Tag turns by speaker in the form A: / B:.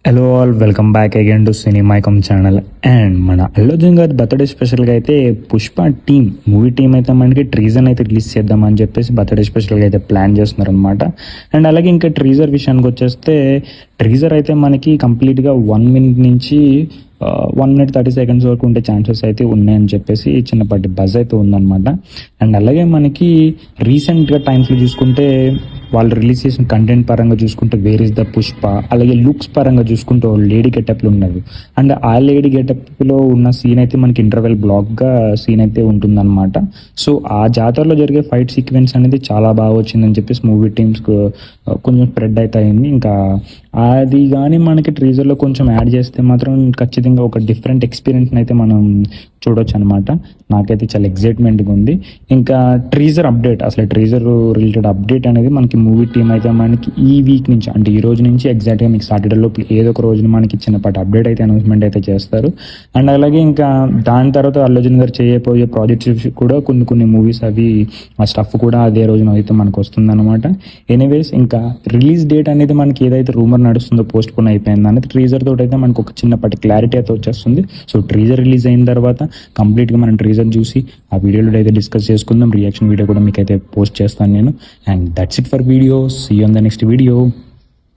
A: Hello all, welcome back again to సినిమాయికమ్ channel. And మన అల్లు అర్జున్ గారి బర్త్డే స్పెషల్గా అయితే పుష్ప మూవీ టీం అయితే మనకి ట్రీజర్ అయితే రిలీజ్ చేద్దామని చెప్పేసి బర్త్డే స్పెషల్గా అయితే ప్లాన్ చేస్తున్నారు అనమాట. అండ్ అలాగే ఇంకా ట్రీజర్ విషయానికి వచ్చేస్తే ట్రీజర్ అయితే మనకి కంప్లీట్గా 1 మినిట్ నుంచి 1 మినిట్ 30 సెకండ్స్ వరకు ఉండే ఛాన్సెస్ అయితే ఉన్నాయని చెప్పేసి చిన్నపాటి బజ్ అయితే ఉందన్నమాట. అండ్ అలాగే మనకి రీసెంట్గా టైమ్స్లో చూసుకుంటే వాళ్ళు రిలీజ్ చేసిన కంటెంట్ పరంగా చూసుకుంటే వేర్ ఇస్ ద పుష్ప, అలాగే లుక్స్ పరంగా చూసుకుంటే లేడీ గెటప్లు ఉన్నారు. అండ్ ఆ లేడీ గెటప్లో ఉన్న సీన్ అయితే మనకి ఇంటర్వెల్ బ్లాక్గా సీన్ అయితే ఉంటుందన్నమాట. సో ఆ జాతరలో జరిగే ఫైట్ సీక్వెన్స్ అనేది చాలా బాగా వచ్చిందని చెప్పేసి మూవీ టీమ్స్కి కొంచెం స్ప్రెడ్ అయితే అయింది. ఇంకా అది కానీ మనకి ట్రీజర్లో కొంచెం యాడ్ చేస్తే మాత్రం ఖచ్చితంగా ఒక డిఫరెంట్ ఎక్స్పీరియన్స్ని అయితే మనం చూడొచ్చు అనమాట. నాకైతే చాలా ఎక్సైట్మెంట్గా ఉంది. ఇంకా ట్రీజర్ అప్డేట్, అసలు ట్రీజర్ రిలేటెడ్ అప్డేట్ అనేది మనకి మూవీ టీం అయితే మనకి ఈ వీక్ నుంచి, అంటే ఈ రోజు నుంచి ఎగ్జాక్ట్గా మీకు సాటర్డేలో ఏదో ఒక రోజున మనకి చిన్నపాటి అప్డేట్ అయితే అనౌన్స్మెంట్ అయితే చేస్తారు. అండ్ అలాగే ఇంకా దాని తర్వాత అల్లు అర్జున్ గారు చేయబోయే ప్రాజెక్ట్స్ కూడా కొన్ని మూవీస్ అవి ఆ స్టఫ్ కూడా అదే రోజున అయితే మనకు వస్తుంది అనమాట. ఎనీవేస్ ఇంకా రిలీజ్ డేట్ అనేది మనకి ఏదైతే రూమర్ నడుస్తుందో పోస్ట్ పోన్ అయిపోయింది అనేది ట్రీజర్ తోటి అయితే మనకు ఒక చిన్నపాటి క్లారిటీ అయితే వచ్చేస్తుంది. సో ట్రీజర్ రిలీజ్ అయిన తర్వాత కంప్లీట్గా మనం ట్రీజర్ చూసి ఆ వీడియోలో అయితే డిస్కస్ చేసుకుందాం. రియాక్షన్ వీడియో కూడా మీకు అయితే పోస్ట్ చేస్తాను నేను. And that's it for video. See you on the next video.